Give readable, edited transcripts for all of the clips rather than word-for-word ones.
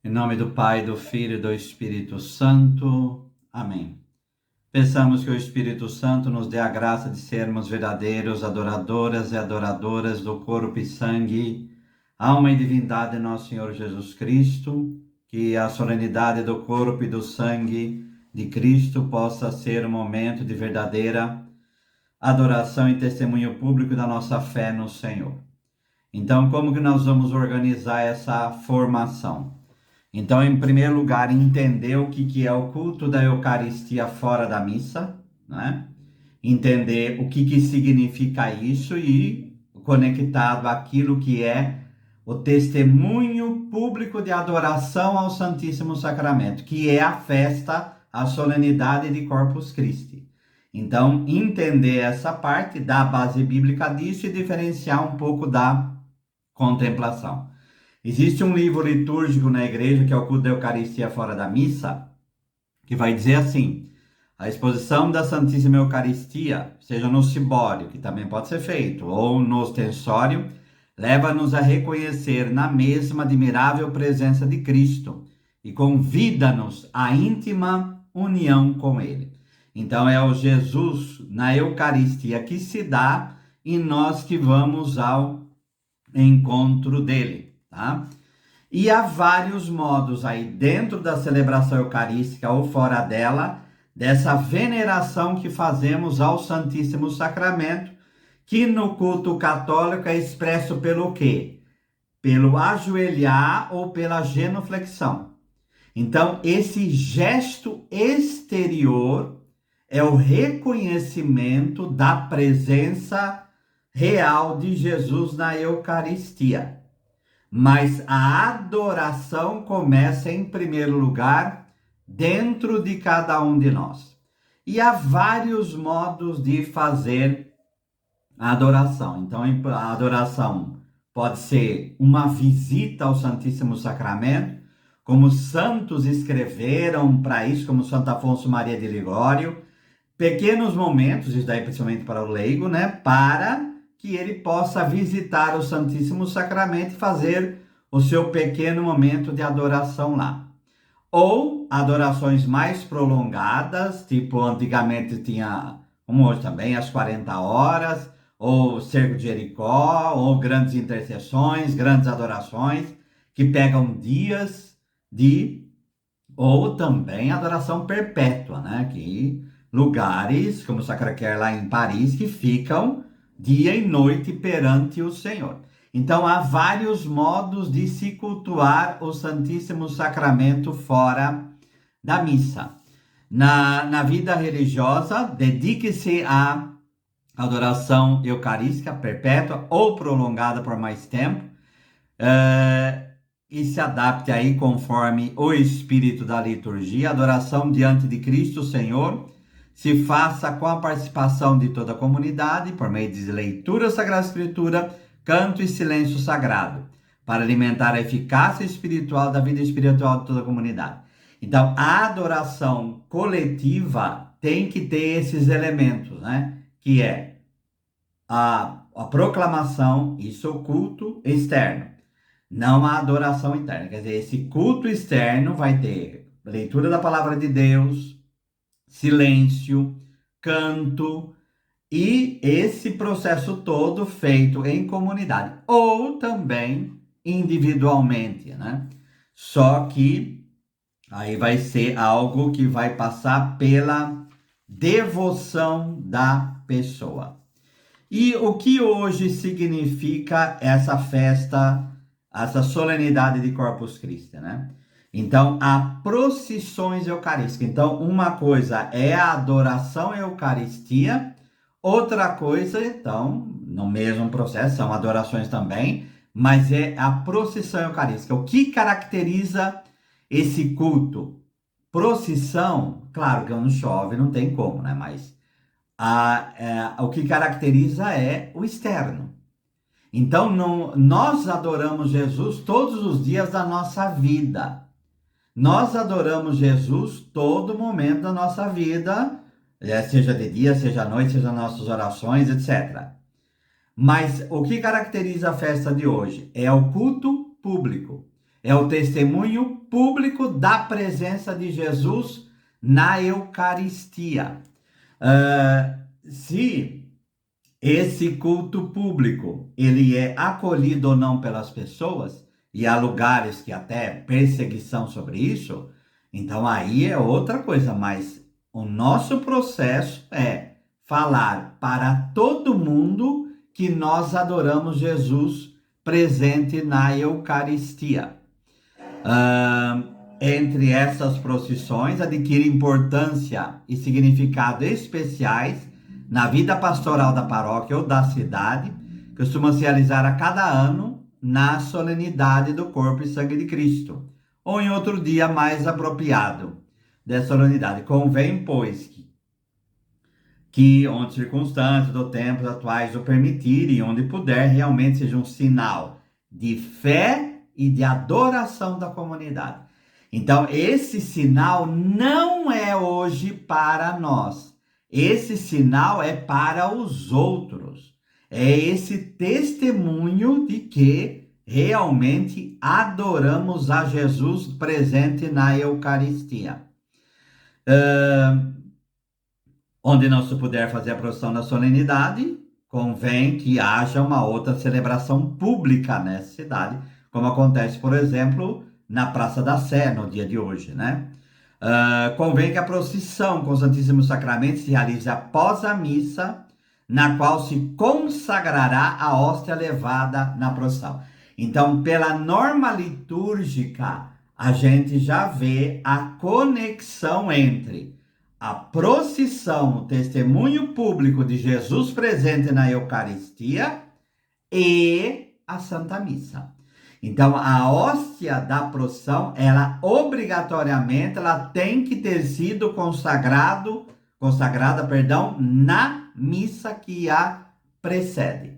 Em nome do Pai, do Filho e do Espírito Santo. Amém. Peçamos que o Espírito Santo nos dê a graça de sermos verdadeiros adoradoras e adoradoras do corpo e sangue, alma e divindade de nosso Senhor Jesus Cristo, que a solenidade do corpo e do sangue de Cristo possa ser um momento de verdadeira adoração e testemunho público da nossa fé no Senhor. Então, como que nós vamos organizar essa formação? Então, em primeiro lugar, entender o que é o culto da Eucaristia fora da missa, né? Entender o que significa isso e conectado àquilo que é o testemunho público de adoração ao Santíssimo Sacramento, que é a festa, a solenidade de Corpus Christi. Então, entender essa parte da base bíblica disso e diferenciar um pouco da contemplação. Existe um livro litúrgico na igreja, que é o culto da Eucaristia fora da missa, que vai dizer assim: a exposição da Santíssima Eucaristia, seja no cibório, que também pode ser feito, ou no ostensório, leva-nos a reconhecer na mesma admirável presença de Cristo e convida-nos à íntima união com Ele. Então é o Jesus na Eucaristia que se dá e nós que vamos ao encontro dele. Tá? E há vários modos aí dentro da celebração eucarística ou fora dela, dessa veneração que fazemos ao Santíssimo Sacramento, que no culto católico é expresso pelo quê? Pelo ajoelhar ou pela genuflexão. Então, esse gesto exterior é o reconhecimento da presença real de Jesus na Eucaristia. Mas a adoração começa, em primeiro lugar, dentro de cada um de nós. E há vários modos de fazer a adoração. Então, a adoração pode ser uma visita ao Santíssimo Sacramento, como os santos escreveram para isso, como Santo Afonso Maria de Ligório. Pequenos momentos, isso daí principalmente para o leigo, né? Para que ele possa visitar o Santíssimo Sacramento e fazer o seu pequeno momento de adoração lá. Ou adorações mais prolongadas, tipo antigamente tinha, como hoje também, as 40 horas, ou Cerco de Jericó, ou grandes intercessões, grandes adorações, que pegam dias ou também adoração perpétua, né? Que lugares, como Sacré-Cœur lá em Paris, que ficam dia e noite perante o Senhor. Então, há vários modos de se cultuar o Santíssimo Sacramento fora da missa. Na vida religiosa, dedique-se à adoração eucarística perpétua ou prolongada por mais tempo, e se adapte aí conforme o espírito da liturgia. A adoração diante de Cristo Senhor se faça com a participação de toda a comunidade, por meio de leitura da Sagrada Escritura, canto e silêncio sagrado, para alimentar a eficácia espiritual da vida espiritual de toda a comunidade. Então, a adoração coletiva tem que ter esses elementos, né? Que é a proclamação, isso é o culto externo, não a adoração interna. Quer dizer, esse culto externo vai ter leitura da palavra de Deus, silêncio, canto e esse processo todo feito em comunidade ou também individualmente, né? Só que aí vai ser algo que vai passar pela devoção da pessoa. E o que hoje significa essa festa, essa solenidade de Corpus Christi, né? Então, há procissões eucarísticas. Então, uma coisa é a adoração à Eucaristia, outra coisa, então, no mesmo processo, são adorações também, mas é a procissão eucarística. O que caracteriza esse culto? Procissão, claro que não chove, não tem como, né? Mas o que caracteriza é o externo. Então, nós adoramos Jesus todos os dias da nossa vida. Nós adoramos Jesus todo momento da nossa vida, seja de dia, seja à noite, seja nas nossas orações, etc. Mas o que caracteriza a festa de hoje é o culto público. É o testemunho público da presença de Jesus na Eucaristia. Se esse culto público ele é acolhido ou não pelas pessoas, e há lugares que até perseguição sobre isso, então aí é outra coisa, mas o nosso processo é falar para todo mundo que nós adoramos Jesus presente na Eucaristia. Entre essas procissões, adquire importância e significado especiais na vida pastoral da paróquia ou da cidade, costuma se realizar a cada ano na solenidade do corpo e sangue de Cristo, ou em outro dia mais apropriado dessa solenidade. Convém, pois, que onde circunstâncias ou tempos atuais o permitirem, onde puder, realmente seja um sinal de fé e de adoração da comunidade. Então, esse sinal não é hoje para nós. Esse sinal é para os outros. É esse testemunho de que realmente adoramos a Jesus presente na Eucaristia. Onde não se puder fazer a procissão na solenidade, convém que haja uma outra celebração pública nessa cidade, como acontece, por exemplo, na Praça da Sé, no dia de hoje, né? Convém que a procissão com o Santíssimo Sacramento se realize após a missa, na qual se consagrará a hóstia levada na procissão. Então, pela norma litúrgica, a gente já vê a conexão entre a procissão, o testemunho público de Jesus presente na Eucaristia e a Santa Missa. Então, a hóstia da procissão, ela obrigatoriamente, ela tem que ter sido consagrada, na missa que a precede.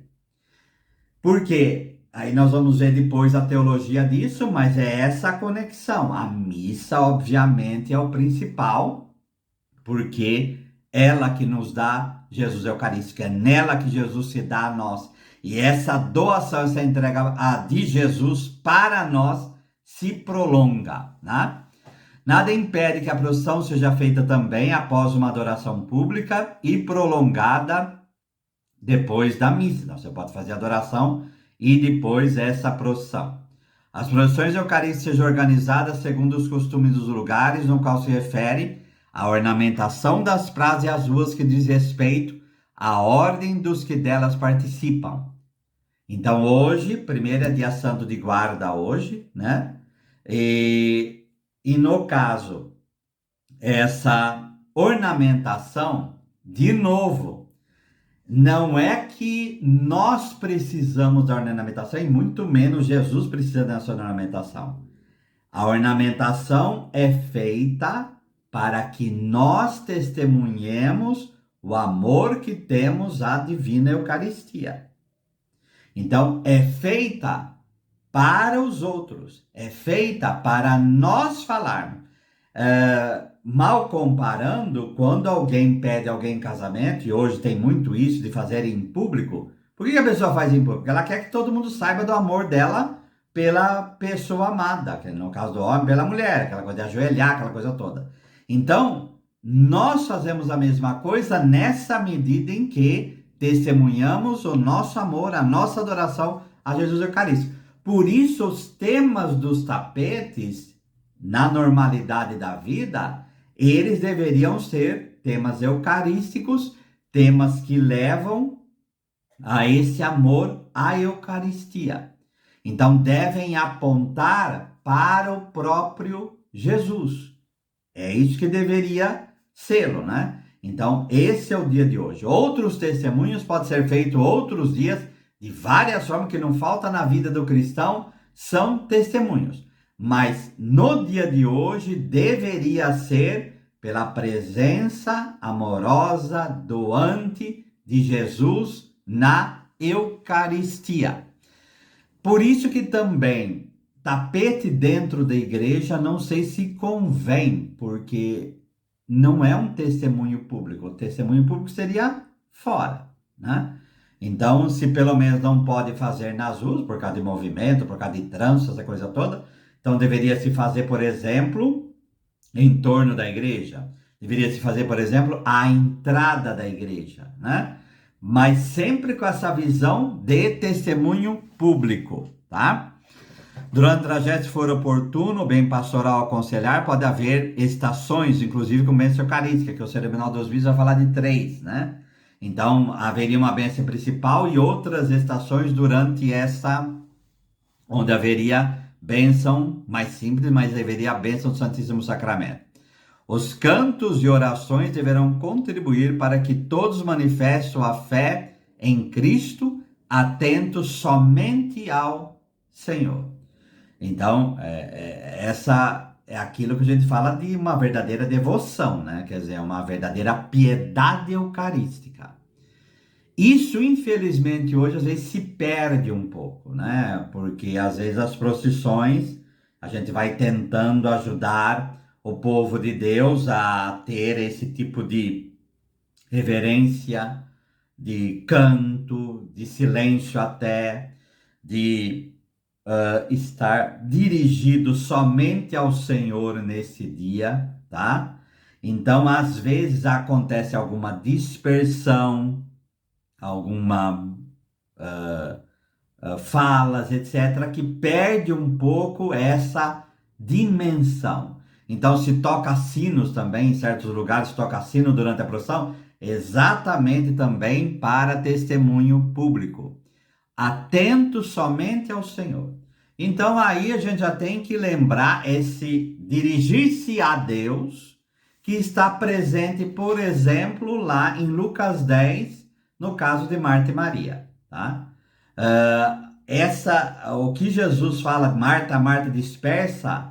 Por quê? Aí nós vamos ver depois a teologia disso, mas é essa a conexão. A missa, obviamente, é o principal, porque ela que nos dá Jesus Eucarístico, é nela que Jesus se dá a nós. E essa doação, essa entrega de Jesus para nós se prolonga, né? Nada impede que a procissão seja feita também após uma adoração pública e prolongada depois da missa. Então, você pode fazer a adoração e depois essa procissão. As procissões eucarísticas sejam organizadas segundo os costumes dos lugares no qual se refere a ornamentação das praças e as ruas que diz respeito à ordem dos que delas participam. Então, hoje, primeiro é dia santo de guarda hoje, né? E no caso, essa ornamentação, de novo, não é que nós precisamos da ornamentação, e muito menos Jesus precisa dessa ornamentação. A ornamentação é feita para que nós testemunhemos o amor que temos à Divina Eucaristia. Então, é feita para os outros, é feita para nós falarmos. Mal comparando, quando alguém pede alguém em casamento, e hoje tem muito isso de fazer em público, por que a pessoa faz em público? Porque ela quer que todo mundo saiba do amor dela pela pessoa amada, que no caso do homem, pela mulher, aquela coisa de ajoelhar, aquela coisa toda. Então, nós fazemos a mesma coisa nessa medida em que testemunhamos o nosso amor, a nossa adoração a Jesus Eucarístico. Por isso, os temas dos tapetes, na normalidade da vida, eles deveriam ser temas eucarísticos, temas que levam a esse amor à Eucaristia. Então, devem apontar para o próprio Jesus. É isso que deveria ser, né? Então, esse é o dia de hoje. Outros testemunhos podem ser feitos outros dias, de várias formas, que não falta na vida do cristão, são testemunhos. Mas no dia de hoje deveria ser pela presença amorosa, doante de Jesus na Eucaristia. Por isso que também tapete dentro da igreja não sei se convém, porque não é um testemunho público. O testemunho público seria fora, né? Então, se pelo menos não pode fazer nas ruas, por causa de movimento, por causa de trânsito, essa coisa toda, Então, deveria se fazer, por exemplo, em torno da igreja. Deveria se fazer, por exemplo, a entrada da igreja, né? Mas sempre com essa visão de testemunho público, tá? Durante o trajeto, se for oportuno, bem pastoral aconselhar, pode haver estações, inclusive com bênção eucarística, que o cerimonial dos vídeos vai falar de 3, né? Então, haveria uma bênção principal e outras estações durante essa, onde haveria bênção mais simples, mas haveria a bênção do Santíssimo Sacramento. Os cantos e orações deverão contribuir para que todos manifestem a fé em Cristo, atentos somente ao Senhor. Então, essa é aquilo que a gente fala de uma verdadeira devoção, né? Quer dizer, uma verdadeira piedade eucarística. Isso, infelizmente, hoje às vezes se perde um pouco, né? Porque às vezes as procissões, a gente vai tentando ajudar o povo de Deus a ter esse tipo de reverência, de canto, de silêncio até, de estar dirigido somente ao Senhor nesse dia, tá? Então, às vezes acontece alguma dispersão, alguma falas, etc., que perde um pouco essa dimensão. Então, se toca sinos também, em certos lugares toca sino durante a procissão, exatamente também para testemunho público. Atento somente ao Senhor. Então, aí a gente já tem que lembrar esse dirigir-se a Deus, que está presente, por exemplo, lá em Lucas 10, no caso de Marta e Maria, tá? O que Jesus fala, Marta, Marta, dispersa,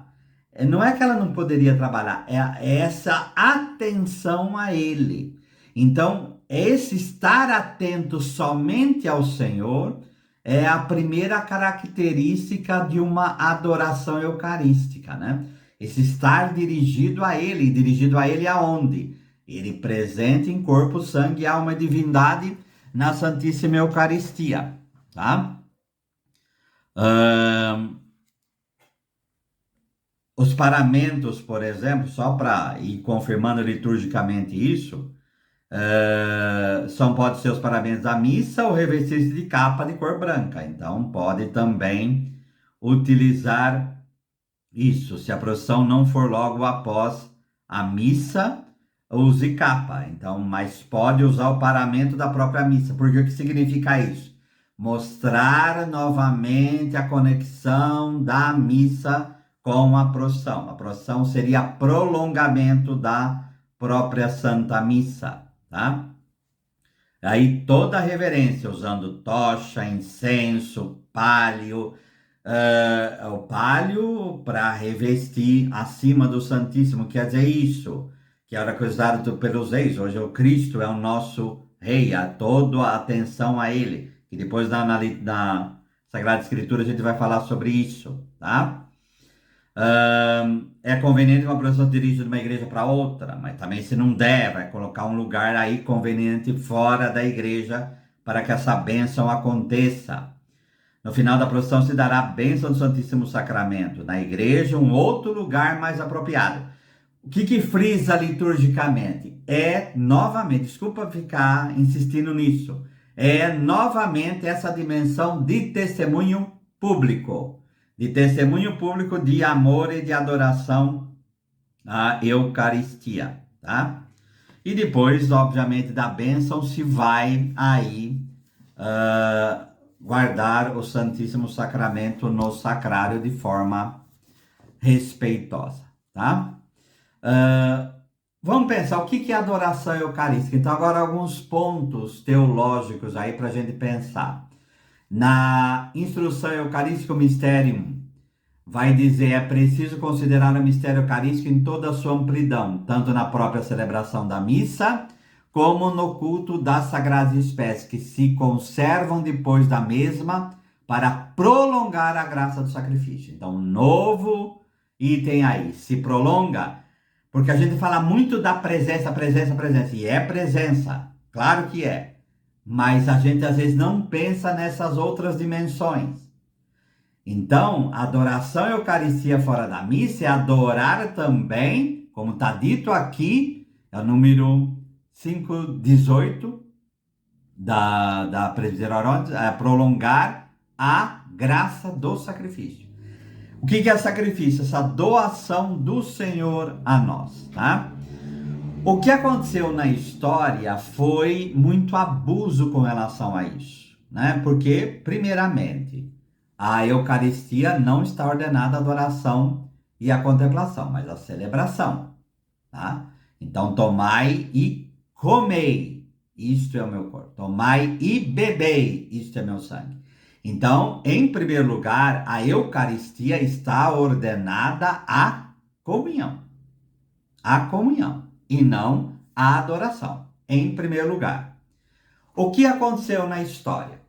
não é que ela não poderia trabalhar, é essa atenção a Ele. Então, esse estar atento somente ao Senhor é a primeira característica de uma adoração eucarística, né? Esse estar dirigido a Ele aonde? Ele presente em corpo, sangue, alma e divindade na Santíssima Eucaristia, tá? Os paramentos, por exemplo, só para ir confirmando liturgicamente isso, pode ser os paramentos da missa ou revestir-se de capa de cor branca. Então, pode também utilizar isso. Se a procissão não for logo após a missa, use capa. Então, mas pode usar o paramento da própria missa. Porque o que significa isso? Mostrar novamente a conexão da missa com a procissão. A procissão seria prolongamento da própria Santa Missa, tá? Aí toda a reverência, usando tocha, incenso, palio, o palio para revestir acima do Santíssimo, quer dizer isso, que era coisado pelos reis. Hoje o Cristo é o nosso rei, a toda a atenção a ele. E depois na Sagrada Escritura a gente vai falar sobre isso, tá? É conveniente uma procissão se dirigir de uma igreja para outra, mas também se não der, vai colocar um lugar aí conveniente fora da igreja para que essa bênção aconteça. No final da procissão se dará a bênção do Santíssimo Sacramento. Na igreja, um outro lugar mais apropriado. O que frisa liturgicamente? É, novamente, desculpa ficar insistindo nisso, é novamente essa dimensão de testemunho público. De testemunho público de amor e de adoração à Eucaristia, tá? E depois, obviamente, da bênção se vai aí guardar o Santíssimo Sacramento no sacrário de forma respeitosa, tá? Vamos pensar o que é adoração eucarística. Então, agora alguns pontos teológicos aí para a gente pensar. Na instrução eucarística, o mistério vai dizer: é preciso considerar o mistério eucarístico em toda a sua amplidão, tanto na própria celebração da missa, como no culto das sagradas espécies, que se conservam depois da mesma para prolongar a graça do sacrifício. Então, novo item aí, se prolonga, porque a gente fala muito da presença, e é presença, claro que é, mas a gente às vezes não pensa nessas outras dimensões. Então, adoração e Eucaristia fora da missa é adorar também, como está dito aqui, é o número 518 da Presbítero Arontes, é prolongar a graça do sacrifício. O que é sacrifício? Essa doação do Senhor a nós, tá? O que aconteceu na história foi muito abuso com relação a isso, né? Porque, primeiramente, a Eucaristia não está ordenada a adoração e a contemplação, mas a celebração, tá? Então, tomai e comei, isto é o meu corpo. Tomai e bebei, isto é meu sangue. Então, em primeiro lugar, a Eucaristia está ordenada à comunhão. A comunhão e não a adoração, em primeiro lugar. O que aconteceu na história?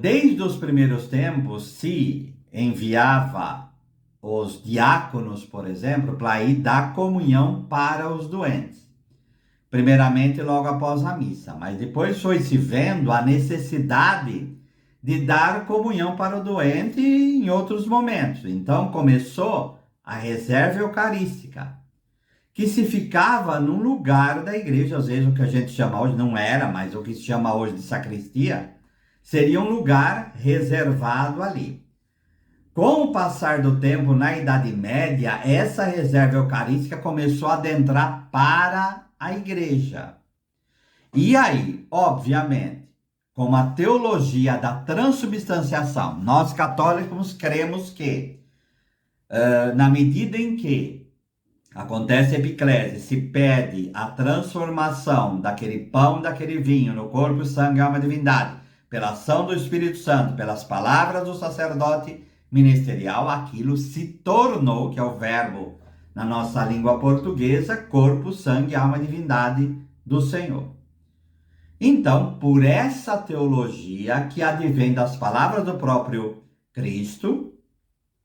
Desde os primeiros tempos, se enviava os diáconos, por exemplo, para ir dar comunhão para os doentes. Primeiramente, logo após a missa, mas depois foi se vendo a necessidade de dar comunhão para o doente em outros momentos. Então começou a reserva eucarística, que se ficava num lugar da igreja, às vezes o que a gente chama hoje, não era, mas o que se chama hoje de sacristia, seria um lugar reservado ali. Com o passar do tempo, na Idade Média, essa reserva eucarística começou a adentrar para a igreja. E aí, obviamente, com a teologia da transubstanciação, nós católicos cremos que, na medida em que acontece a epiclese, se pede a transformação daquele pão, daquele vinho, no corpo, sangue e alma divindade, pela ação do Espírito Santo, pelas palavras do sacerdote ministerial, aquilo se tornou, que é o verbo na nossa língua portuguesa, corpo, sangue, alma e divindade do Senhor. Então, por essa teologia que advém das palavras do próprio Cristo,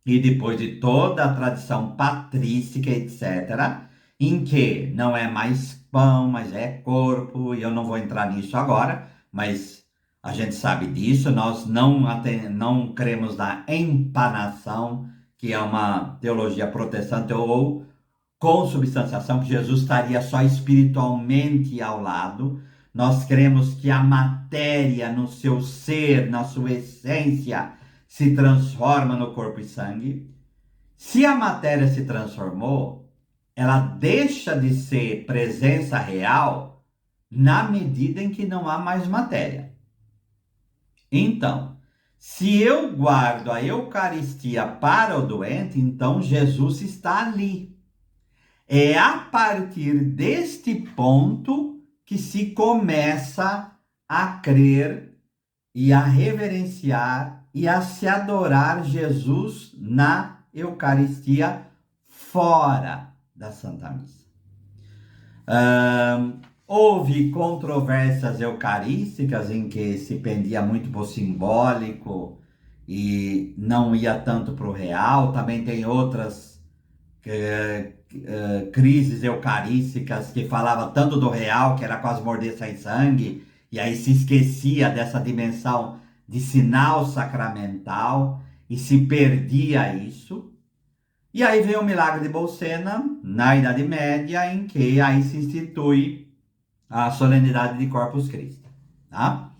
e depois de toda a tradição patrística, etc., em que não é mais pão, mas é corpo, e eu não vou entrar nisso agora, mas a gente sabe disso, nós não cremos na empanação, que é uma teologia protestante, ou consubstanciação, que Jesus estaria só espiritualmente ao lado. Nós cremos que a matéria no seu ser, na sua essência, se transforma no corpo e sangue. Se a matéria se transformou, ela deixa de ser presença real na medida em que não há mais matéria. Então, se eu guardo a Eucaristia para o doente, então Jesus está ali. É a partir deste ponto que se começa a crer e a reverenciar e a se adorar Jesus na Eucaristia fora da Santa Missa. Houve controvérsias eucarísticas em que se pendia muito para o simbólico e não ia tanto para o real. Também tem outras crises eucarísticas que falava tanto do real, que era quase morder sem sangue, e aí se esquecia dessa dimensão de sinal sacramental e se perdia isso. E aí vem o milagre de Bolsena, na Idade Média, em que aí se institui a solenidade de Corpus Christi, tá?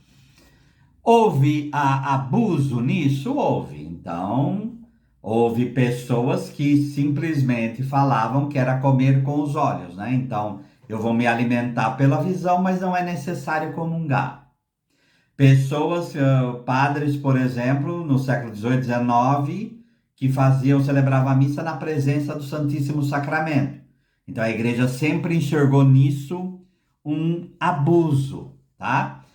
Houve abuso nisso? Houve. Então, houve pessoas que simplesmente falavam que era comer com os olhos, né? Então, eu vou me alimentar pela visão, mas não é necessário comungar. Pessoas, padres, por exemplo, no século XVIII, XIX, que celebravam a missa na presença do Santíssimo Sacramento. Então, a igreja sempre enxergou nisso um abuso, tá?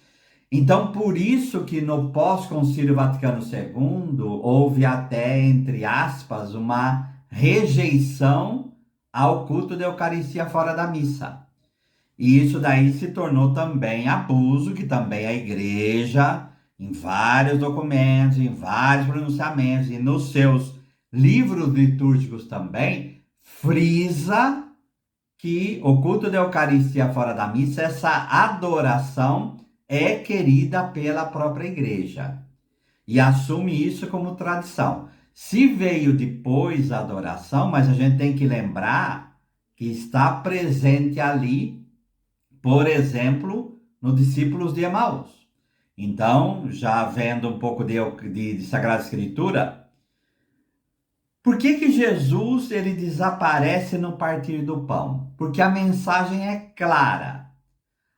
Então, por isso que no pós-concílio Vaticano II, houve até, entre aspas, uma rejeição ao culto da Eucaristia fora da missa. E isso daí se tornou também abuso, que também a igreja, em vários documentos, em vários pronunciamentos e nos seus livros litúrgicos também, frisa que o culto da Eucaristia fora da missa, essa adoração é querida pela própria igreja. e assume isso como tradição. Se veio depois a adoração, mas a gente tem que lembrar que está presente ali, por exemplo, nos discípulos de Emaús. Então, já vendo um pouco de Sagrada Escritura, por que que Jesus ele desaparece no partir do pão? Porque a mensagem é clara.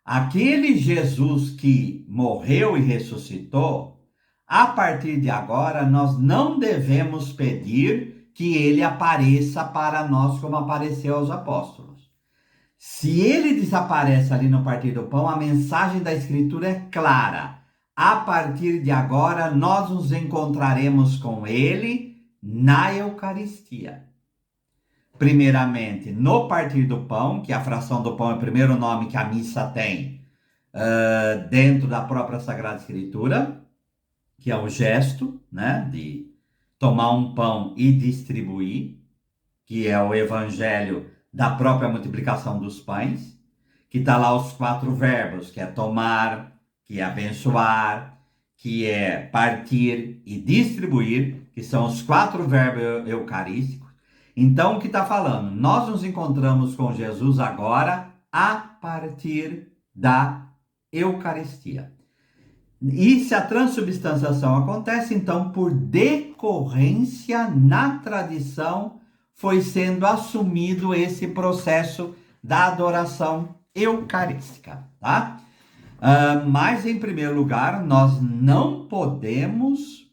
Aquele Jesus que morreu e ressuscitou, a partir de agora nós não devemos pedir que ele apareça para nós como apareceu aos apóstolos. Se ele desaparece ali no partir do pão, a mensagem da Escritura é clara. A partir de agora nós nos encontraremos com ele na Eucaristia. Primeiramente, no partir do pão, que a fração do pão é o primeiro nome que a missa tem dentro da própria Sagrada Escritura, que é o gesto, né, de tomar um pão e distribuir, que é o evangelho da própria multiplicação dos pães, que está lá os 4 verbos, que é tomar, que é abençoar, que é partir e distribuir, que são os 4 verbos eucarísticos. Então, o que está falando? Nós nos encontramos com Jesus agora a partir da Eucaristia. E se a transubstanciação acontece, então, por decorrência, na tradição, foi sendo assumido esse processo da adoração eucarística, tá? Mas, em primeiro lugar, nós não podemos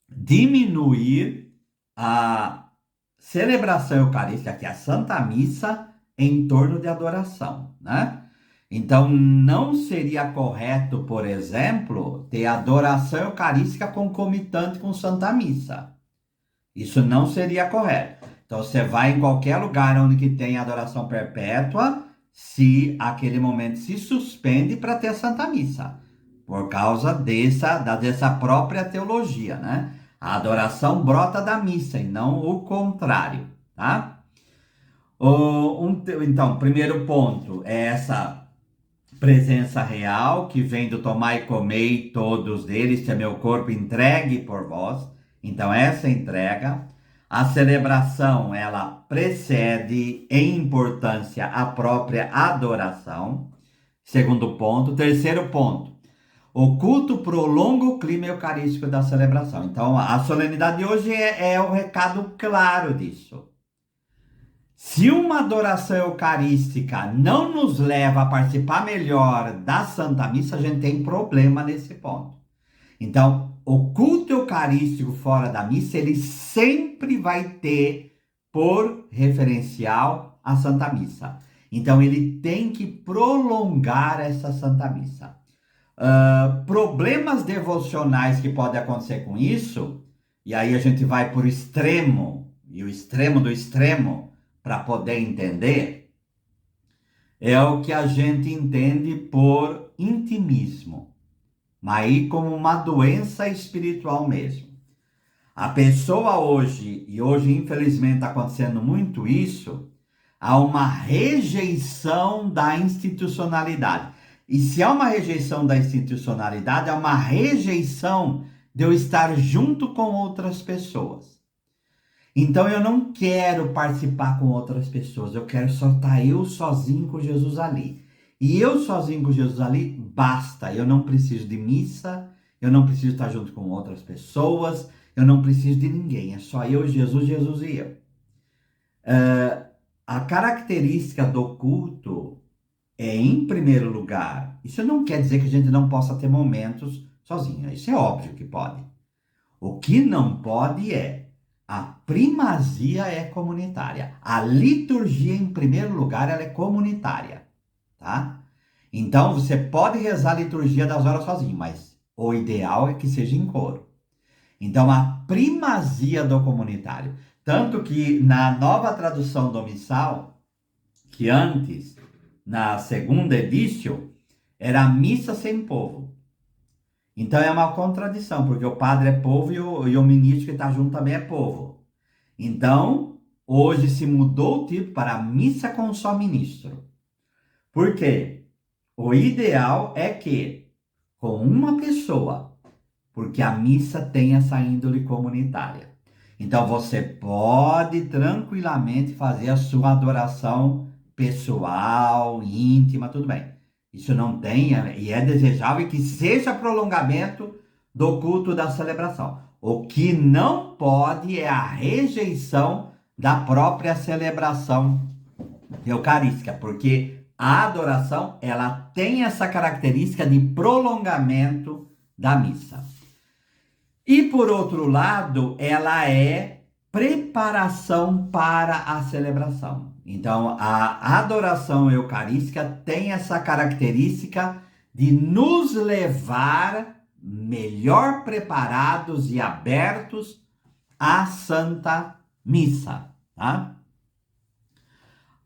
diminuir a celebração eucarística, que é a Santa Missa, em torno de adoração, né? Então, não seria correto, por exemplo, ter adoração eucarística concomitante com Santa Missa. Isso não seria correto. Então, você vai em qualquer lugar onde que tem adoração perpétua, se aquele momento se suspende para ter a Santa Missa, por causa dessa própria teologia, né? A adoração brota da missa e não o contrário, tá? Então, primeiro ponto é essa presença real que vem do tomar e comer todos deles, que é meu corpo entregue por vós. Então, essa entrega. A celebração, ela precede em importância a própria adoração. Segundo ponto. Terceiro ponto. O culto prolonga o clima eucarístico da celebração. Então, a solenidade de hoje é o recado claro disso. Se uma adoração eucarística não nos leva a participar melhor da Santa Missa, a gente tem problema nesse ponto. Então, o culto eucarístico fora da missa, ele sempre vai ter por referencial a Santa Missa. Então, ele tem que prolongar essa Santa Missa. Problemas devocionais que podem acontecer com isso, e aí a gente vai por extremo, e o extremo do extremo, para poder entender, é o que a gente entende por intimismo, mas aí como uma doença espiritual mesmo. A pessoa hoje, e hoje infelizmente está acontecendo muito isso, há uma rejeição da institucionalidade. E se há uma rejeição da institucionalidade, há uma rejeição de eu estar junto com outras pessoas. Então eu não quero participar com outras pessoas, eu quero só estar eu sozinho com Jesus ali. E eu sozinho com Jesus ali, basta. Eu não preciso de missa, eu não preciso estar junto com outras pessoas, eu não preciso de ninguém. É só eu, Jesus, Jesus e eu. A característica do culto é, em primeiro lugar, isso não quer dizer que a gente não possa ter momentos sozinho. Isso é óbvio que pode. O que não pode é a primazia é comunitária. A liturgia, em primeiro lugar, ela é comunitária, tá? Então, você pode rezar a liturgia das horas sozinho, mas o ideal é que seja em coro. Então, a primazia do comunitário. Tanto que na nova tradução do missal, que antes, na segunda edição, era a missa sem povo. Então é uma contradição, porque o padre é povo e o ministro que está junto também é povo. Então, hoje se mudou o tipo para missa com só ministro. Por quê? O ideal é que, com uma pessoa, porque a missa tem essa índole comunitária. Então você pode tranquilamente fazer a sua adoração pessoal, íntima, tudo bem. Isso não tem, e é desejável que seja prolongamento do culto da celebração. O que não pode é a rejeição da própria celebração eucarística, porque a adoração, ela tem essa característica de prolongamento da missa. E por outro lado, ela é preparação para a celebração. Então, a adoração eucarística tem essa característica de nos levar melhor preparados e abertos à Santa Missa, tá?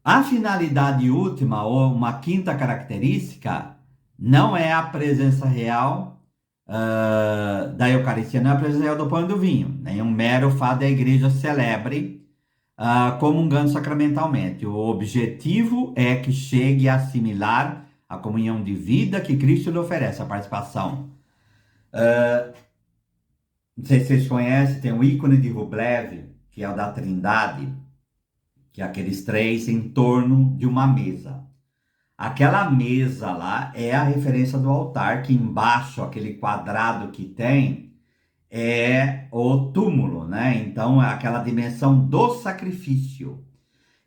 A finalidade última, ou uma quinta característica, não é a presença real da Eucaristia, não é a presença real do pão e do vinho, nem um mero fato da igreja celebre comungando sacramentalmente. O objetivo é que chegue a assimilar a comunhão de vida que Cristo lhe oferece, a participação. Não sei se vocês conhecem, tem o ícone de Rublev, que é o da Trindade, que é aqueles três em torno de uma mesa. Aquela mesa lá é a referência do altar, que embaixo, aquele quadrado que tem, é o túmulo, né? Então, é aquela dimensão do sacrifício.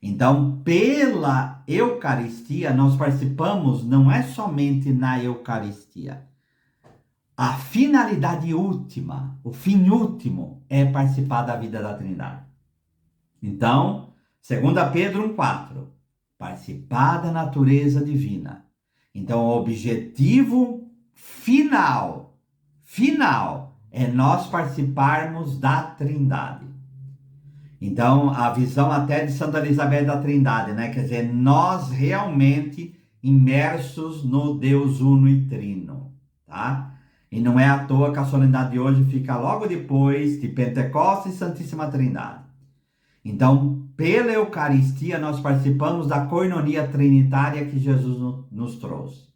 Então, pela Eucaristia, nós participamos, não é somente na Eucaristia. A finalidade última, o fim último, é participar da vida da Trindade. Então, 2 Pedro 1,4, participar da natureza divina. Então, o objetivo final, é nós participarmos da Trindade. Então, a visão até de Santa Elizabeth da Trindade, né? Quer dizer, nós realmente imersos no Deus Uno e Trino, tá? E não é à toa que a solenidade de hoje fica logo depois de Pentecostes e Santíssima Trindade. Então, pela Eucaristia, nós participamos da coinonia trinitária que Jesus nos trouxe.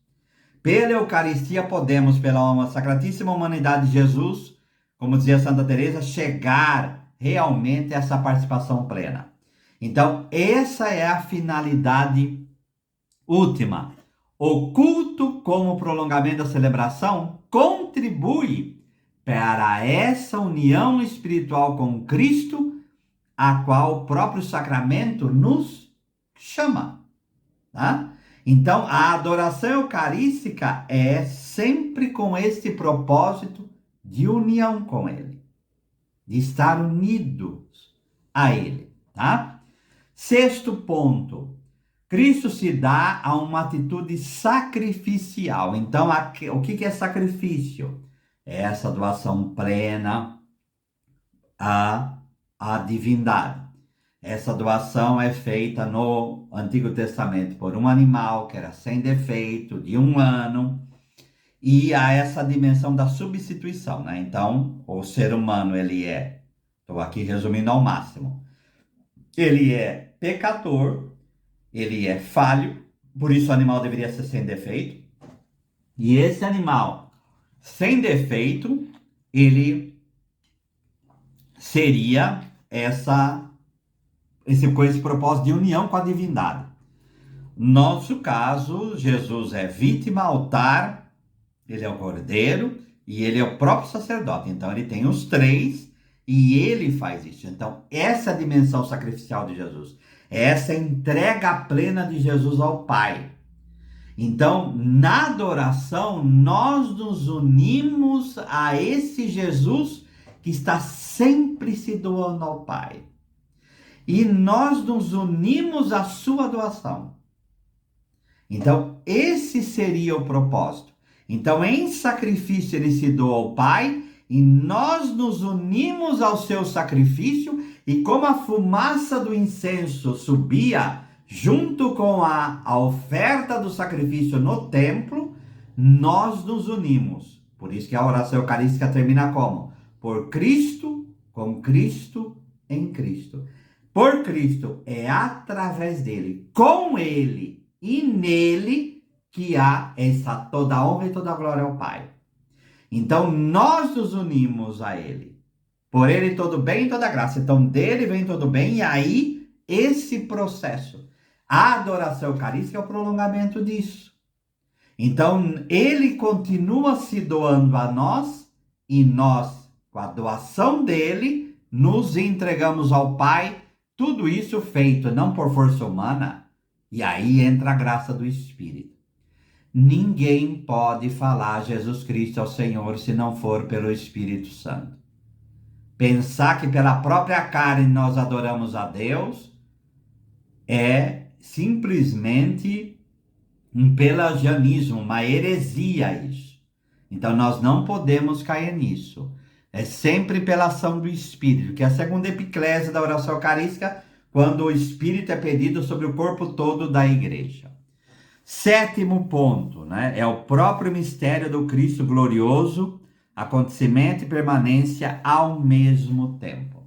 Pela Eucaristia, podemos, pela sacratíssima humanidade de Jesus, como dizia Santa Teresa, chegar realmente a essa participação plena. Então, essa é a finalidade última. O culto, como prolongamento da celebração, contribui para essa união espiritual com Cristo, a qual o próprio sacramento nos chama, tá? Então, a adoração eucarística é sempre com esse propósito de união com Ele, de estar unidos a Ele, tá? Sexto ponto, Cristo se dá a uma atitude sacrificial. Então, o que é sacrifício? É essa doação plena à divindade. Essa doação é feita no Antigo Testamento por um animal que era sem defeito, de 1 ano, e há essa dimensão da substituição, né? Então, o ser humano, estou aqui resumindo ao máximo, ele é pecador, ele é falho, por isso o animal deveria ser sem defeito, e esse animal sem defeito, ele seria com esse propósito de união com a divindade. Nosso caso, Jesus é vítima, altar, ele é o cordeiro e ele é o próprio sacerdote. Então ele tem os três e ele faz isso. Então essa é a dimensão sacrificial de Jesus, essa entrega plena de Jesus ao Pai. Então, na adoração, nós nos unimos a esse Jesus que está sempre se doando ao Pai. E nós nos unimos à sua doação. Então, esse seria o propósito. Então, em sacrifício, ele se doa ao Pai e nós nos unimos ao seu sacrifício. E como a fumaça do incenso subia junto com a oferta do sacrifício no templo, nós nos unimos. Por isso que a oração eucarística termina como? Por Cristo, com Cristo, em Cristo. Por Cristo, é através dele, com ele e nele que há essa toda honra e toda glória ao Pai. Então, nós nos unimos a Ele. Por Ele todo bem e toda graça. Então, dele vem todo bem, e aí, esse processo. A adoração eucarística é o prolongamento disso. Então, Ele continua se doando a nós, e nós, com a doação dele, nos entregamos ao Pai. Tudo isso feito não por força humana, e aí entra a graça do Espírito. Ninguém pode falar Jesus Cristo ao Senhor se não for pelo Espírito Santo. Pensar que pela própria carne nós adoramos a Deus é simplesmente um pelagianismo, uma heresia isso. Então nós não podemos cair nisso. É sempre pela ação do Espírito, que é a segunda epiclésia da oração eucarística, quando o Espírito é pedido sobre o corpo todo da igreja. Sétimo ponto, né? É o próprio mistério do Cristo glorioso, acontecimento e permanência ao mesmo tempo.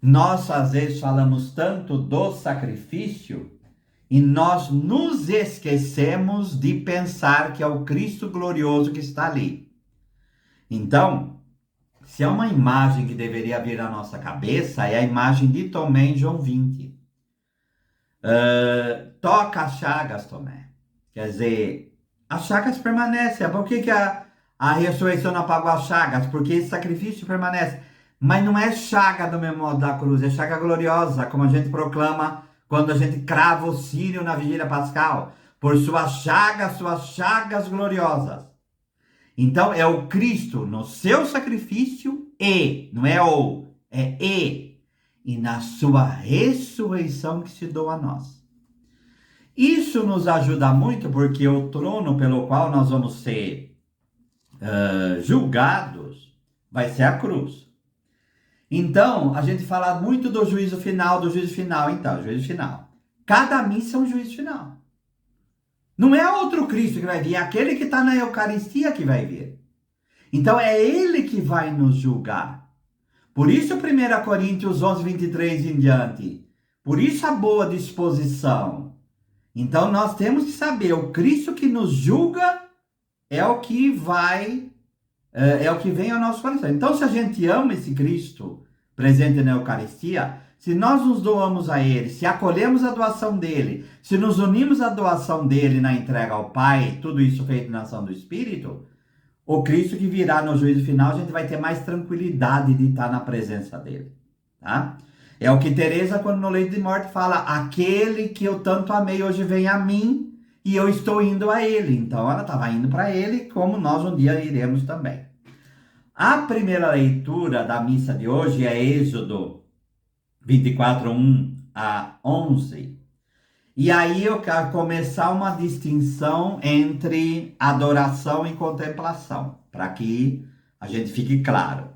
Nós, às vezes, falamos tanto do sacrifício e nós nos esquecemos de pensar que é o Cristo glorioso que está ali. Então, se é uma imagem que deveria vir à nossa cabeça, é a imagem de Tomé em João 20. Toca as chagas, Tomé. Quer dizer, as chagas permanecem. Por que a ressurreição não apagou as chagas? Porque esse sacrifício permanece. Mas não é chaga do mesmo modo da cruz, é chaga gloriosa, como a gente proclama quando a gente crava o círio na vigília pascal. Por suas chagas gloriosas. Então, é o Cristo no seu sacrifício não é ou, é e na sua ressurreição que se doa a nós. Isso nos ajuda muito porque o trono pelo qual nós vamos ser julgados vai ser a cruz. Então, a gente fala muito do juízo final, Então, juízo final. Cada missa é um juízo final. Não é outro Cristo que vai vir, é aquele que está na Eucaristia que vai vir. Então, é Ele que vai nos julgar. Por isso, 1 Coríntios 11, 23 em diante. Por isso, a boa disposição. Então, nós temos que saber, o Cristo que nos julga é o que vem ao nosso coração. Então, se a gente ama esse Cristo presente na Eucaristia, se nós nos doamos a Ele, se acolhemos a doação dEle, se nos unimos à doação dEle na entrega ao Pai, tudo isso feito na ação do Espírito, o Cristo que virá no juízo final, a gente vai ter mais tranquilidade de estar na presença dEle. Tá? É o que Teresa, quando no leito de morte, fala, aquele que eu tanto amei hoje vem a mim e eu estou indo a Ele. Então ela estava indo para Ele, como nós um dia iremos também. A primeira leitura da missa de hoje é Êxodo 24, 1 a 11. E aí eu quero começar uma distinção entre adoração e contemplação, para que a gente fique claro.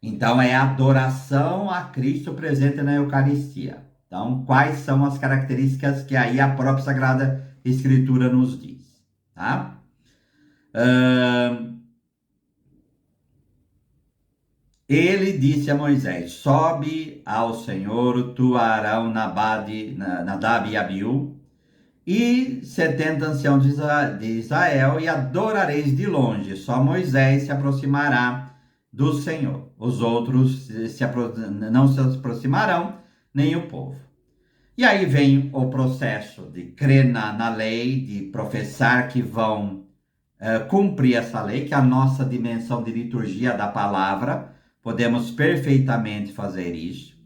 Então, é adoração a Cristo presente na Eucaristia. Então, quais são as características que aí a própria Sagrada Escritura nos diz, tá? Ele disse a Moisés, sobe ao Senhor, tu, Arão, Nadab e Abiú, e 70 anciãos de Israel, e adorareis de longe. Só Moisés se aproximará do Senhor. Os outros não se aproximarão, nem o povo. E aí vem o processo de crer na lei, de professar que vão cumprir essa lei, que é a nossa dimensão de liturgia da palavra. Podemos perfeitamente fazer isso.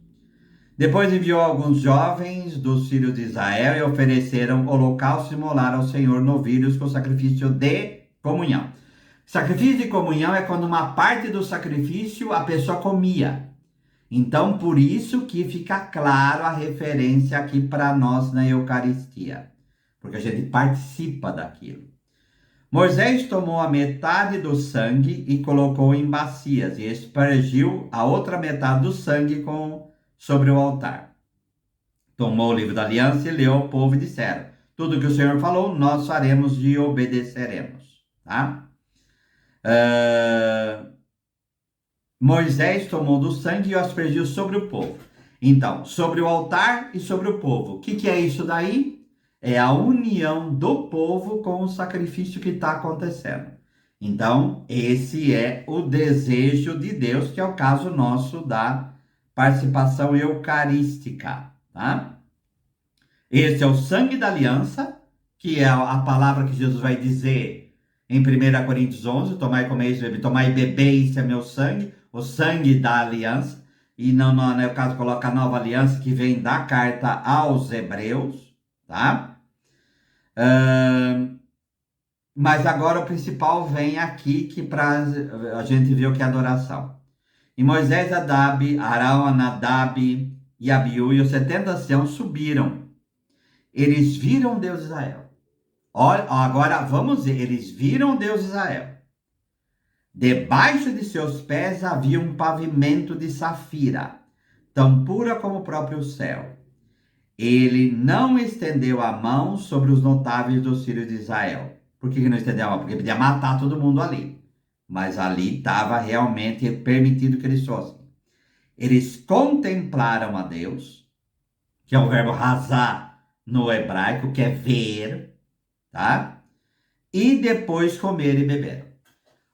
Depois enviou alguns jovens dos filhos de Israel e ofereceram holocausto e imolaram ao Senhor novilhos com sacrifício de comunhão. Sacrifício de comunhão é quando uma parte do sacrifício a pessoa comia. Então, por isso que fica claro a referência aqui para nós na Eucaristia. Porque a gente participa daquilo. Moisés tomou a metade do sangue e colocou em bacias e espargiu a outra metade do sangue sobre o altar. Tomou o livro da aliança e leu ao povo e disseram, tudo que o Senhor falou, nós faremos e obedeceremos. Tá? Moisés tomou do sangue e o aspergiu sobre o povo. Então, sobre o altar e sobre o povo. O que é isso daí? É a união do povo com o sacrifício que está acontecendo. Então, esse é o desejo de Deus, que é o caso nosso da participação eucarística, tá? Esse é o sangue da aliança, que é a palavra que Jesus vai dizer em 1 Coríntios 11, tomai, comeis, tomai e bebeis, esse é meu sangue, o sangue da aliança, e não, no caso coloca a nova aliança, que vem da carta aos Hebreus, tá? Mas agora o principal vem aqui, que para a gente ver o que é adoração. E Moisés, Arão, Nadab e Abiú e os 70 anciãos subiram. Eles viram Deus de Israel. Olha, agora vamos ver, eles viram Deus de Israel. Debaixo de seus pés havia um pavimento de safira, tão pura como o próprio céu. Ele não estendeu a mão sobre os notáveis dos filhos de Israel. Por que não estendeu a mão? Porque podia matar todo mundo ali. Mas ali estava realmente permitido que eles fossem. Eles contemplaram a Deus, que é o verbo razar no hebraico, que é ver, tá? E depois comer e beber.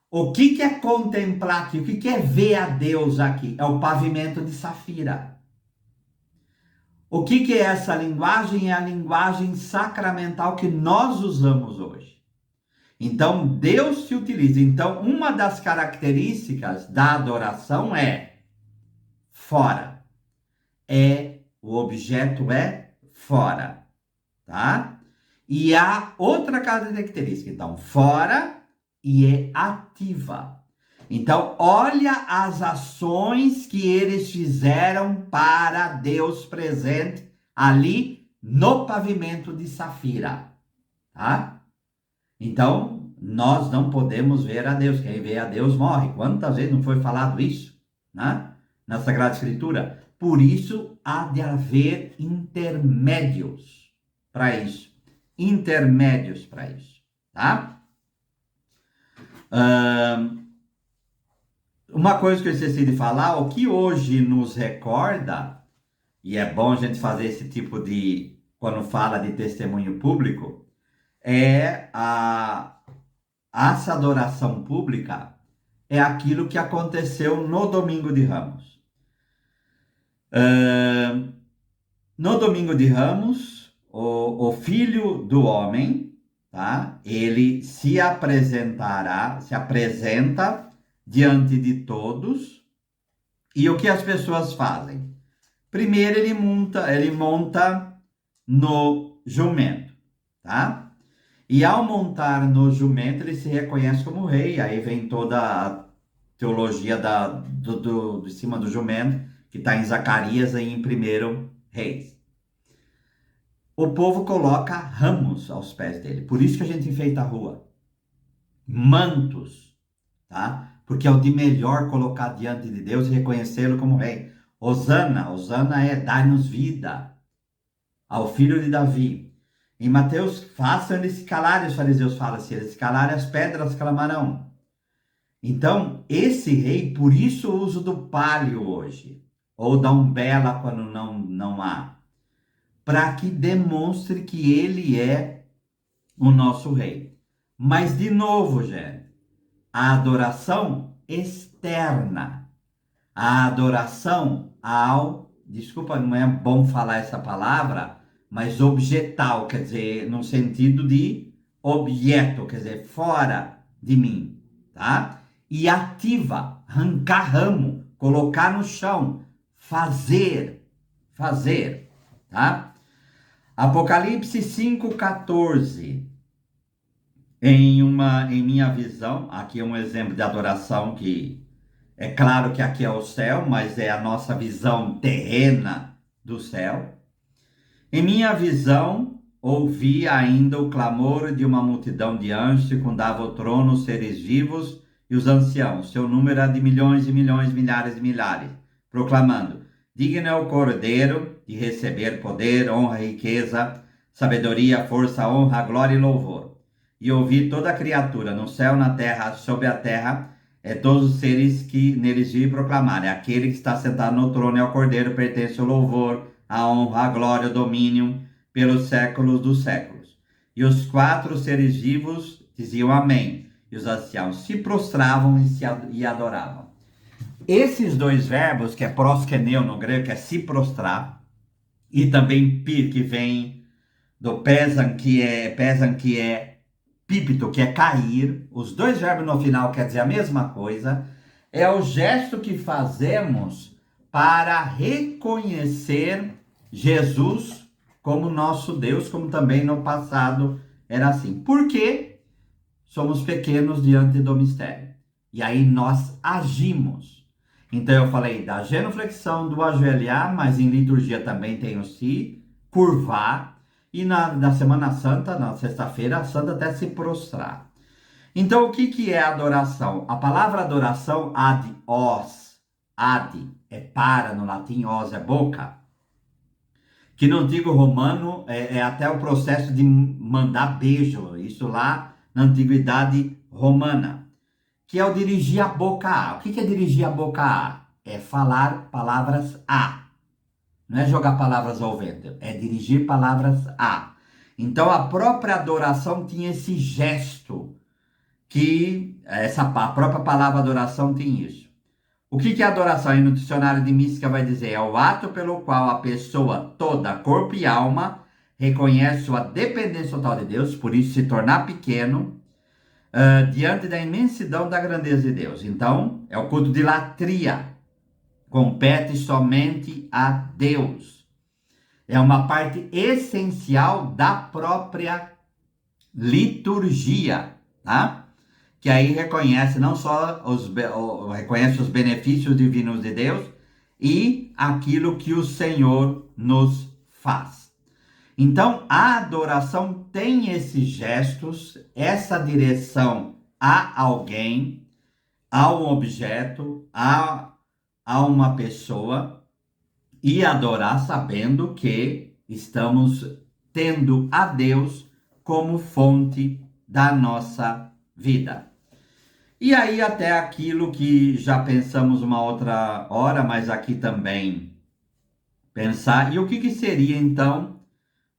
O que é contemplar aqui? O que é ver a Deus aqui? É o pavimento de safira. O que é essa linguagem? É a linguagem sacramental que nós usamos hoje. Então, Deus se utiliza. Então, uma das características da adoração é fora. O objeto é fora, tá? E há outra característica, então, fora e é ativa. Então, olha as ações que eles fizeram para Deus presente ali no pavimento de safira, tá? Então, nós não podemos ver a Deus. Quem vê a Deus morre. Quantas vezes não foi falado isso, né? Na Sagrada Escritura? Por isso, há de haver intermédios para isso. Intermédios para isso, tá? Uma coisa que eu esqueci de falar, o que hoje nos recorda, e é bom a gente fazer esse tipo de, quando fala de testemunho público, é essa adoração pública, é aquilo que aconteceu no Domingo de Ramos. No Domingo de Ramos, o Filho do Homem, tá? Ele se apresenta diante de todos. E o que as pessoas fazem? Primeiro ele monta no jumento, tá? E ao montar no jumento, ele se reconhece como rei. Aí vem toda a teologia de cima do jumento, que está em Zacarias e em 1 Reis. O povo coloca ramos aos pés dele. Por isso que a gente enfeita a rua. Mantos, tá? Porque é o de melhor colocar diante de Deus e reconhecê-lo como rei. Hosana é dar-nos vida ao filho de Davi. Em Mateus, façam eles se calarem, os fariseus falam assim, eles se calarem, as pedras clamarão. Então, esse rei, por isso o uso do palio hoje, ou da umbela quando não há, para que demonstre que ele é o nosso rei. Mas, de novo, gente, a adoração externa, a adoração desculpa, não é bom falar essa palavra, mas objetal, quer dizer, no sentido de objeto, quer dizer, fora de mim, tá? E ativa, arrancar ramo, colocar no chão, fazer, tá? Apocalipse 5,14. Em minha visão, aqui é um exemplo de adoração que é claro que aqui é o céu, mas é a nossa visão terrena do céu. Em minha visão, ouvi ainda o clamor de uma multidão de anjos que circundava o trono, os seres vivos e os anciãos. Seu número era de milhões e milhões, milhares e milhares, proclamando: digno é o Cordeiro de receber poder, honra, riqueza, sabedoria, força, honra, glória e louvor. E ouvi toda a criatura, no céu, na terra, sobre a terra, todos os seres que neles vivem proclamarem: aquele que está sentado no trono é o Cordeiro, pertence o louvor, a honra, a glória, o domínio, pelos séculos dos séculos. E os 4 seres vivos diziam amém. e os anciãos se prostravam e adoravam. Esses dois verbos, que é proskeneu no grego, que é se prostrar, e também pir, que vem do pesan, que é pípito, que é cair, os dois verbos no final quer dizer a mesma coisa, é o gesto que fazemos para reconhecer Jesus como nosso Deus, como também no passado era assim. Por quê? Somos pequenos diante do mistério. E aí nós agimos. Então eu falei da genuflexão, do ajoelhar, mas em liturgia também tem o se curvar. E na Semana Santa, na sexta-feira santa, até se prostrar. Então o que é adoração? A palavra adoração, ad os, ad é para no latim, os é boca. Que no antigo romano é até o processo de mandar beijo, isso lá na antiguidade romana, que é o dirigir a boca a. O que é dirigir a boca a? É falar palavras a. Não é jogar palavras ao vento, é dirigir palavras a. Então a própria adoração tinha esse gesto, a própria palavra adoração tem isso. O que é adoração? Aí no dicionário de mística vai dizer, é o ato pelo qual a pessoa toda, corpo e alma, reconhece sua dependência total de Deus, por isso se tornar pequeno, diante da imensidão da grandeza de Deus. Então, é o culto de latria, compete somente a Deus. É uma parte essencial da própria liturgia, tá? Que aí reconhece não só reconhece os benefícios divinos de Deus e aquilo que o Senhor nos faz. Então, a adoração tem esses gestos, essa direção a alguém, a um objeto, a uma pessoa, e adorar sabendo que estamos tendo a Deus como fonte da nossa vida. E aí até aquilo que já pensamos uma outra hora, mas aqui também pensar, e o que seria então,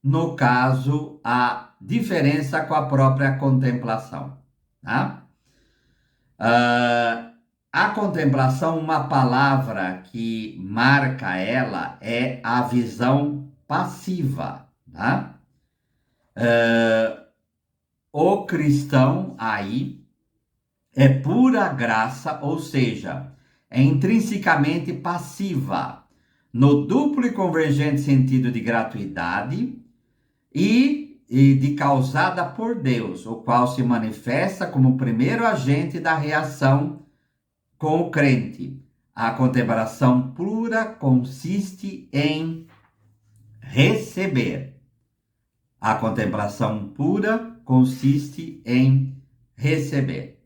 no caso, a diferença com a própria contemplação, tá? A contemplação, uma palavra que marca ela é a visão passiva, tá? O cristão aí é pura graça, ou seja, é intrinsecamente passiva, no duplo e convergente sentido de gratuidade e de causada por Deus, o qual se manifesta como primeiro agente da reação com o crente. A contemplação pura consiste em receber. A contemplação pura consiste em receber.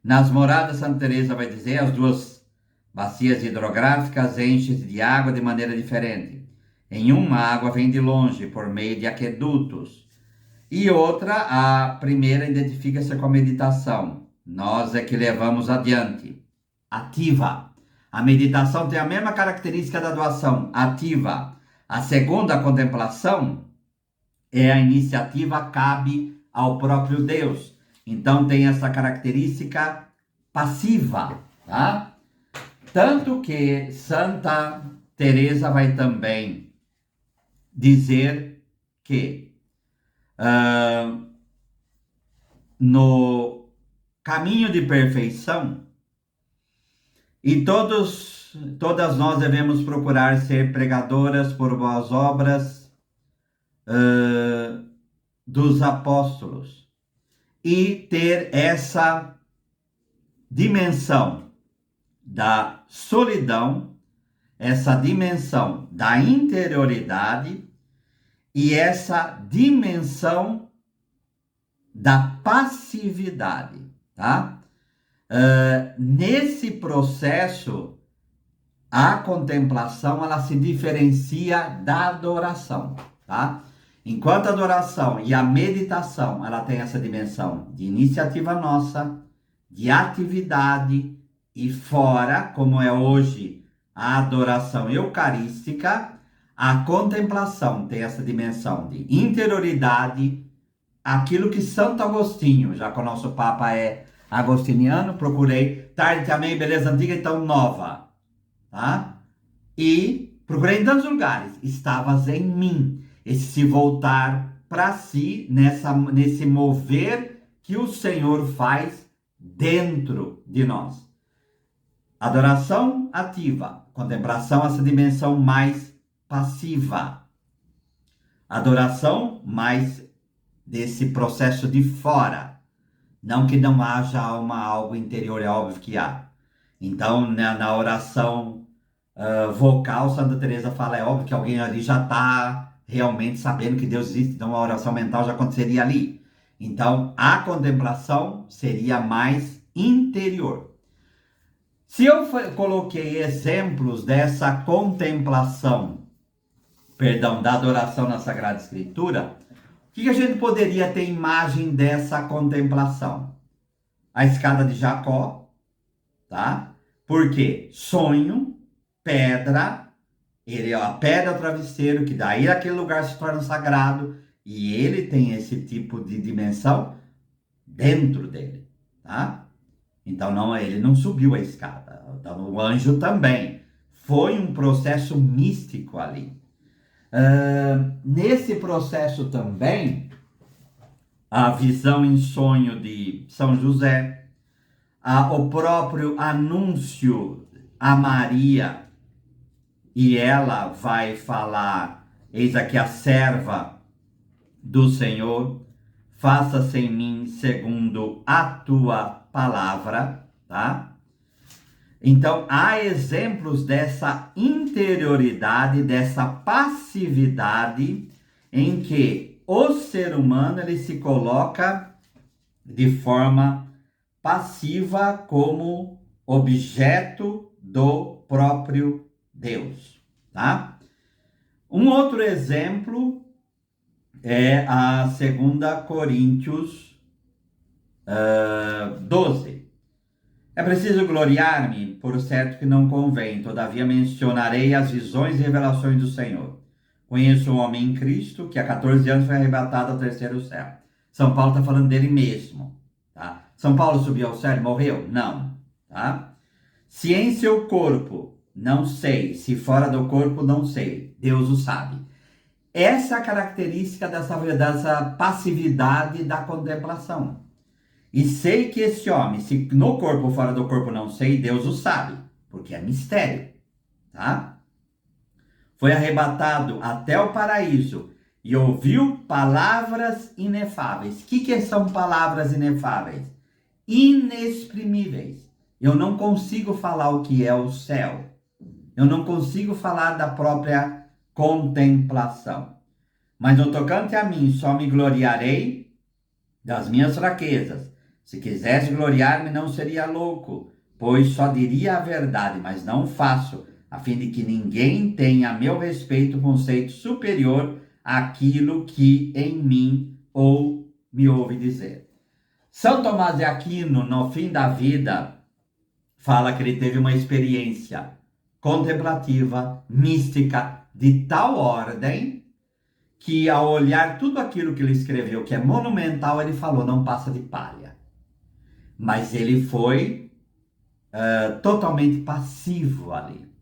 Nas moradas, Santa Teresa vai dizer, as duas bacias hidrográficas enchem-se de água de maneira diferente. Em uma, a água vem de longe, por meio de aquedutos. E outra, a primeira, identifica-se com a meditação. Nós é que levamos adiante. Ativa. A meditação tem a mesma característica da doação, ativa. A segunda, a contemplação, é a iniciativa, cabe ao próprio Deus. Então tem essa característica passiva, tá? Tanto que Santa Teresa vai também dizer que no caminho de perfeição, e todas nós devemos procurar ser pregadoras por boas obras dos apóstolos, e ter essa dimensão da solidão, essa dimensão da interioridade e essa dimensão da passividade, tá? Nesse processo, a contemplação ela se diferencia da adoração, tá? Enquanto a adoração e a meditação, ela tem essa dimensão de iniciativa nossa, de atividade, e fora, como é hoje a adoração eucarística, a contemplação tem essa dimensão de interioridade, aquilo que Santo Agostinho, já que o nosso Papa é agostiniano, procurei tarde também, beleza antiga, então nova, tá? E procurei em tantos lugares, estavas em mim. Esse se voltar para si, nesse mover que o Senhor faz dentro de nós. Adoração ativa, contemplação, essa dimensão mais passiva. Adoração mais desse processo de fora. Não que não haja algo interior, é óbvio que há. Então, na oração vocal, Santa Teresa fala, é óbvio que alguém ali já está realmente sabendo que Deus existe, então a oração mental já aconteceria ali. Então, a contemplação seria mais interior. Se eu coloquei exemplos dessa contemplação, da adoração na Sagrada Escritura, o que a gente poderia ter imagem dessa contemplação? A escada de Jacó, tá? Porque sonho, pedra, ele é a pedra travesseiro, que daí aquele lugar se torna sagrado, e ele tem esse tipo de dimensão dentro dele, tá? Então ele não subiu a escada, então, o anjo também. Foi um processo místico ali. Nesse processo também, a visão em sonho de São José, o próprio anúncio a Maria, e ela vai falar, eis aqui a serva do Senhor, faça-se em mim segundo a tua palavra, tá? Então, há exemplos dessa interioridade, dessa passividade, em que o ser humano ele se coloca de forma passiva como objeto do próprio Deus, tá? Um outro exemplo é a 2 Coríntios 12. É preciso gloriar-me, por certo que não convém, todavia mencionarei as visões e revelações do Senhor. Conheço um homem em Cristo que há 14 anos foi arrebatado ao terceiro céu. São Paulo está falando dele mesmo, tá? São Paulo subiu ao céu e morreu? Não, tá? Se em seu corpo, não sei. Se fora do corpo, não sei. Deus o sabe. Essa é a característica dessa passividade da contemplação. E sei que esse homem, se no corpo ou fora do corpo não sei, Deus o sabe, porque é mistério, tá? Foi arrebatado até o paraíso e ouviu palavras inefáveis. O que são palavras inefáveis? Inexprimíveis. Eu não consigo falar o que é o céu. Eu não consigo falar da própria contemplação. Mas no tocante a mim, só me gloriarei das minhas fraquezas. Se quisesse gloriar-me, não seria louco, pois só diria a verdade, mas não faço, a fim de que ninguém tenha a meu respeito conceito superior àquilo que em mim ou me ouve dizer. São Tomás de Aquino, no fim da vida, fala que ele teve uma experiência contemplativa, mística, de tal ordem, que ao olhar tudo aquilo que ele escreveu, que é monumental, ele falou, não passa de palha. Mas ele foi totalmente passivo ali.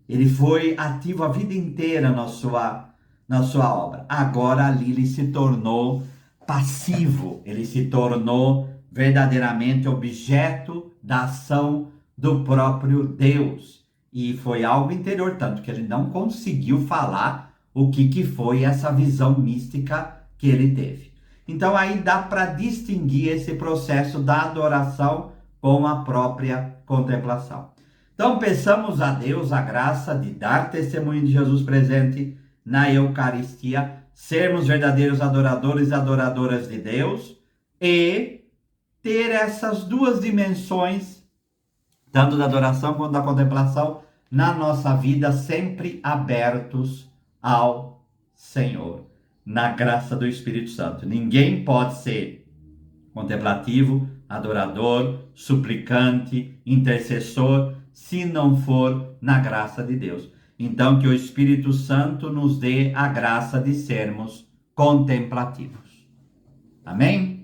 Ele foi ativo a vida inteira na sua obra. Agora ali ele se tornou passivo. Ele se tornou verdadeiramente objeto da ação do próprio Deus. E foi algo interior, tanto que ele não conseguiu falar o que foi essa visão mística que ele teve. Então aí dá para distinguir esse processo da adoração com a própria contemplação. Então peçamos a Deus a graça de dar testemunho de Jesus presente na Eucaristia, sermos verdadeiros adoradores e adoradoras de Deus e ter essas duas dimensões, tanto da adoração quanto da contemplação, na nossa vida, sempre abertos ao Senhor, na graça do Espírito Santo. Ninguém pode ser contemplativo, adorador, suplicante, intercessor, se não for na graça de Deus. Então, que o Espírito Santo nos dê a graça de sermos contemplativos. Amém?